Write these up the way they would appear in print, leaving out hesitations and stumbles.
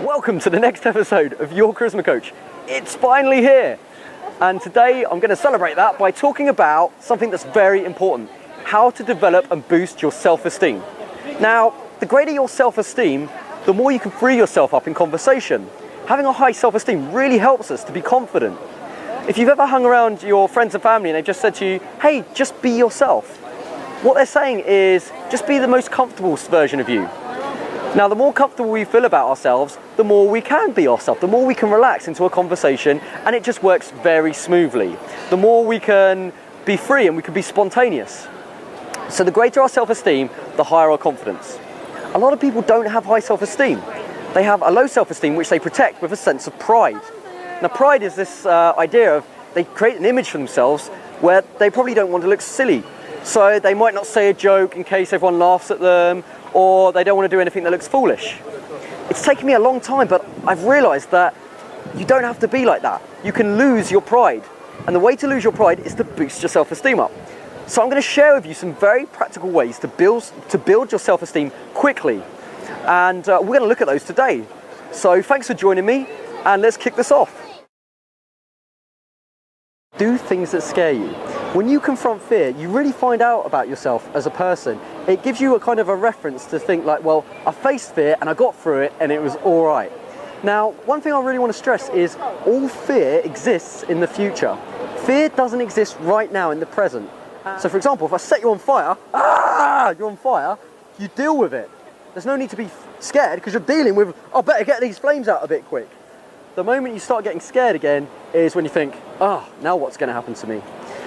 Welcome to the next episode of Your Charisma Coach. It's finally here. And today I'm going to celebrate that by talking about something that's very important: how to develop and boost your self-esteem. Now, the greater your self-esteem, the more you can free yourself up in conversation. Having a high self-esteem really helps us to be confident. If you've ever hung around your friends and family and they've just said to you, hey, just be yourself, what they're saying is, just be the most comfortable version of you. Now, the more comfortable we feel about ourselves, the more we can be ourselves, the more we can relax into a conversation, and it just works very smoothly. The more we can be free and we can be spontaneous. So the greater our self-esteem, the higher our confidence. A lot of people don't have high self-esteem. They have a low self-esteem which they protect with a sense of pride. Now, pride is this idea of they create an image for themselves where they probably don't want to look silly. So they might not say a joke in case everyone laughs at them, or they don't want to do anything that looks foolish. It's taken me a long time, but I've realized that you don't have to be like that. You can lose your pride. And the way to lose your pride is to boost your self-esteem up. So I'm going to share with you some very practical ways to build your self-esteem quickly. And we're going to look at those today. So thanks for joining me, and let's kick this off. Do things that scare you. When you confront fear, you really find out about yourself as a person. It gives you a kind of a reference to think like, well, I faced fear and I got through it and it was all right. Now, one thing I really want to stress is all fear exists in the future. Fear doesn't exist right now in the present. So for example, if I set you on fire, you're on fire, you deal with it. There's no need to be scared because you're dealing with, I better get these flames out a bit quick. The moment you start getting scared again is when you think, now what's going to happen to me?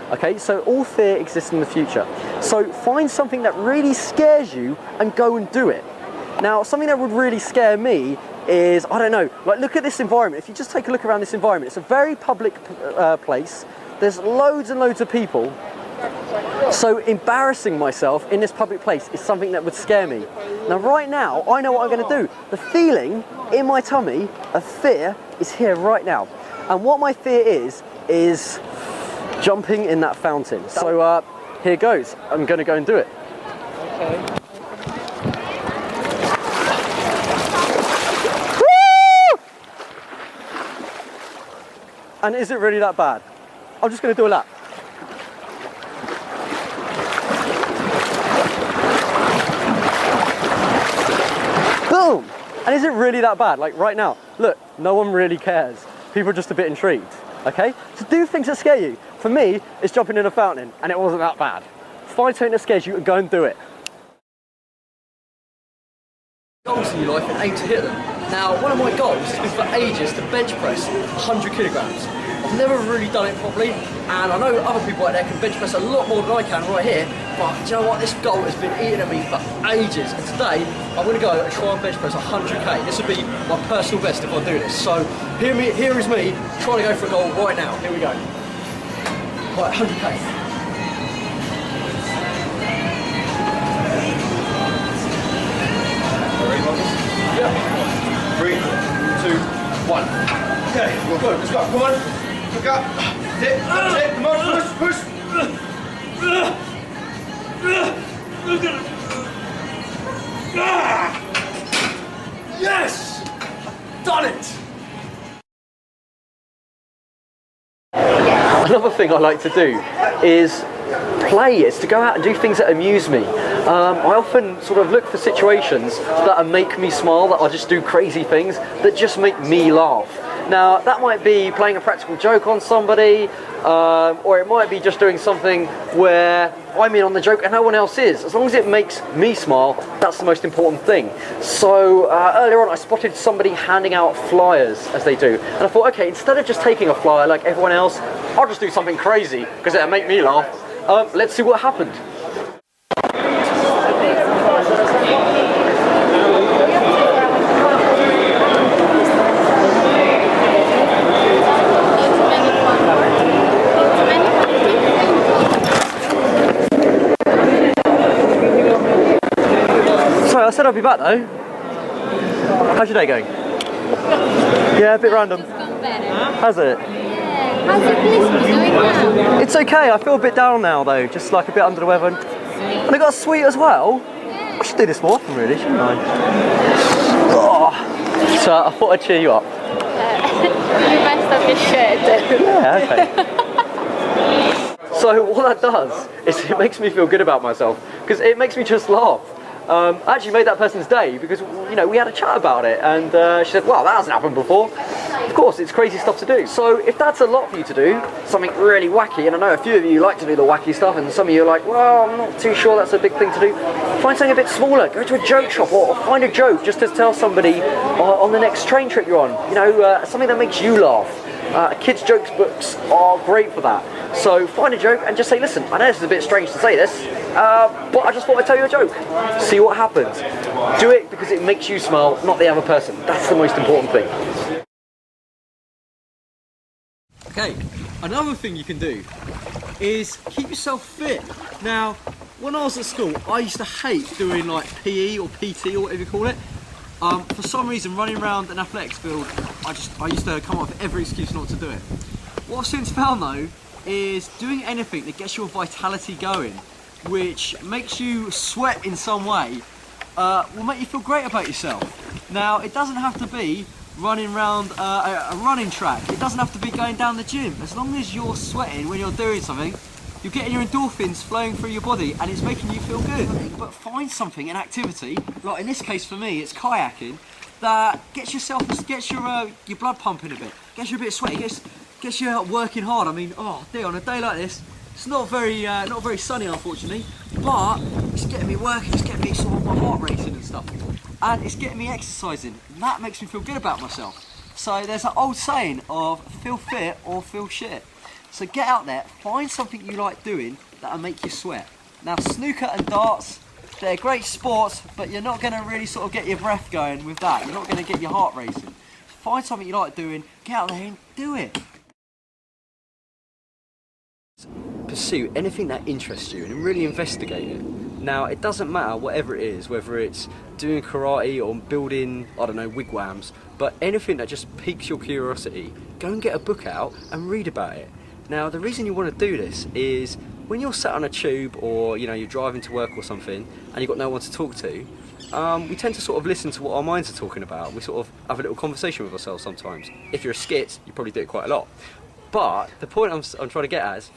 Okay, so all fear exists in the future. So find something that really scares you and go and do it. Now, something that would really scare me is, I don't know, like look at this environment. If you just take a look around this environment, it's a very public place. There's loads and loads of people. So embarrassing myself in this public place is something that would scare me. Now, right now, I know what I'm going to do. The feeling in my tummy of fear is here right now. And what my fear is jumping in that fountain. So here goes. I'm going to go and do it. Okay. Woo! And is it really that bad? I'm just going to do a lap. Boom! And is it really that bad? Like right now, look, no one really cares. People are just a bit intrigued. Okay? So do things that scare you. For me, it's jumping in a fountain, and it wasn't that bad. Find something that scares you and go and do it. Goals in your life and aim to hit them. Now, one of my goals has been for ages to bench press 100 kilograms. I've never really done it properly, and I know other people out there can bench press a lot more than I can right here, but do you know what? This goal has been eating at me for ages, and today I'm going to go and try and bench press 100k. This would be my personal best if I do this. So here is me trying to go for a goal right now. Here we go. Right, 100k. Yeah. 3, 2, 1. Okay, we'll go. Let's go. Come on. Look up. Hit. Come on. Push. Yes! Done it! Another thing I like to do is play. It's to go out and do things that amuse me. I often sort of look for situations that make me smile, that I just do crazy things that just make me laugh. Now, that might be playing a practical joke on somebody, or it might be just doing something where I'm in on the joke and no one else is. As long as it makes me smile, that's the most important thing. So earlier on, I spotted somebody handing out flyers as they do. And I thought, okay, instead of just taking a flyer like everyone else, I'll just do something crazy because it'll make me laugh. Let's see what happened. I said I'd be back though. How's your day going? Yeah, a bit random. It's gone better. Has it? Yeah. How's your Christmas going now? It's okay, I feel a bit down now though, just like a bit under the weather. And I got a sweet as well. Yeah. I should do this more often really, shouldn't I? Oh. So I thought I'd cheer you up. You messed up your shirt. Yeah, okay. So what that does is it makes me feel good about myself because it makes me just laugh. I actually made that person's day because we had a chat about it, and she said, "Wow, that hasn't happened before." Of course, it's crazy stuff to do. So if that's a lot for you to do, something really wacky, and I know a few of you like to do the wacky stuff, and some of you are like, "Well, I'm not too sure that's a big thing to do." Find something a bit smaller. Go to a joke shop or find a joke just to tell somebody on the next train trip you're on. Something that makes you laugh. Kids' jokes books are great for that. So find a joke and just say, "Listen, I know this is a bit strange to say this, but I just thought I'd tell you a joke." See what happens. Do it because it makes you smile, not the other person. That's the most important thing. Okay, another thing you can do is keep yourself fit. Now, when I was at school, I used to hate doing like PE or PT or whatever you call it. For some reason, running around an athletics field, I used to come up with every excuse not to do it. What I've since found though is doing anything that gets your vitality going, which makes you sweat in some way, will make you feel great about yourself. Now, it doesn't have to be running around a running track. It doesn't have to be going down the gym. As long as you're sweating when you're doing something, you're getting your endorphins flowing through your body and it's making you feel good. But find something, an activity, like in this case for me, it's kayaking, that gets your blood pumping a bit, gets you a bit sweaty, gets you out working hard. I mean, oh dear, on a day like this, it's not very sunny unfortunately, but it's getting me working, it's getting me sort of my heart racing and stuff, and it's getting me exercising, and that makes me feel good about myself. So there's an old saying of feel fit or feel shit. So get out there, find something you like doing that'll make you sweat. Now, snooker and darts, they're great sports, but you're not going to really sort of get your breath going with that. You're not going to get your heart racing. Find something you like doing, get out there and do it. Pursue anything that interests you and really investigate it. Now, it doesn't matter whatever it is, whether it's doing karate or building, I don't know, wigwams, but anything that just piques your curiosity, go and get a book out and read about it. Now, the reason you want to do this is when you're sat on a tube or you're driving to work or something and you've got no one to talk to, we tend to sort of listen to what our minds are talking about. We sort of have a little conversation with ourselves sometimes. If you're a skit, you probably do it quite a lot. But the point I'm trying to get at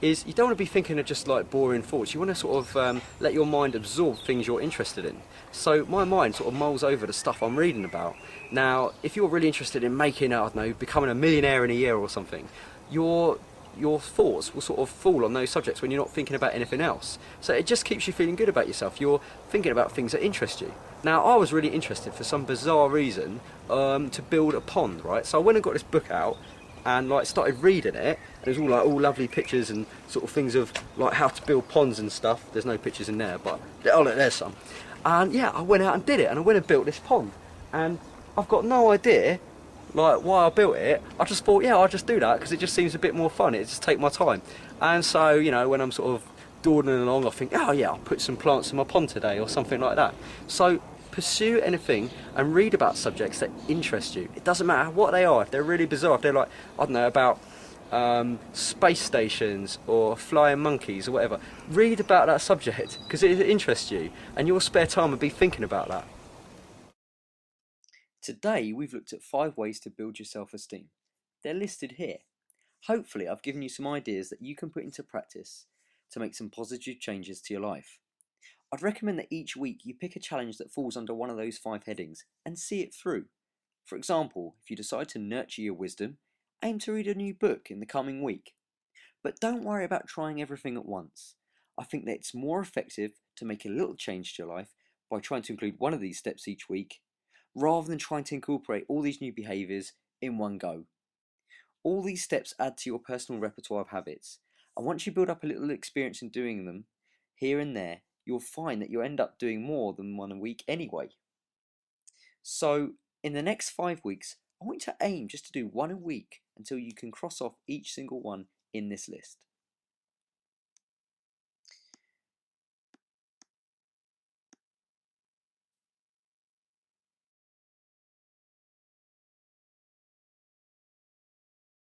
is you don't want to be thinking of just like boring thoughts. You want to sort of let your mind absorb things you're interested in. So my mind sort of mulls over the stuff I'm reading about. Now, if you're really interested in making, I don't know, becoming a millionaire in a year or something, your thoughts will sort of fall on those subjects when you're not thinking about anything else. So it just keeps you feeling good about yourself. You're thinking about things that interest you. Now, I was really interested for some bizarre reason to build a pond, right? So I went and got this book out and like started reading it, and it was all lovely pictures and sort of things of like how to build ponds and stuff. There's no pictures in there, but oh look, there's some. And yeah, I went out and did it, and I went and built this pond, and I've got no idea like why I built it. I just thought, yeah, I'll just do that because it just seems a bit more fun. It just take my time. And so when I'm sort of dawdling along, I think, oh yeah, I'll put some plants in my pond today or something like that. So pursue anything and read about subjects that interest you. It doesn't matter what they are. If they're really bizarre, if they're like, I don't know, about space stations or flying monkeys or whatever, read about that subject because it interests you, and your spare time will be thinking about that. Today we've looked at 5 ways to build your self-esteem. They're listed here. Hopefully I've given you some ideas that you can put into practice to make some positive changes to your life. I'd recommend that each week you pick a challenge that falls under one of those 5 headings and see it through. For example, if you decide to nurture your wisdom, aim to read a new book in the coming week. But don't worry about trying everything at once. I think that it's more effective to make a little change to your life by trying to include one of these steps each week, rather than trying to incorporate all these new behaviours in one go. All these steps add to your personal repertoire of habits, and once you build up a little experience in doing them here and there, you'll find that you'll end up doing more than one a week anyway. So, in the next 5 weeks, I want you to aim just to do one a week until you can cross off each single one in this list.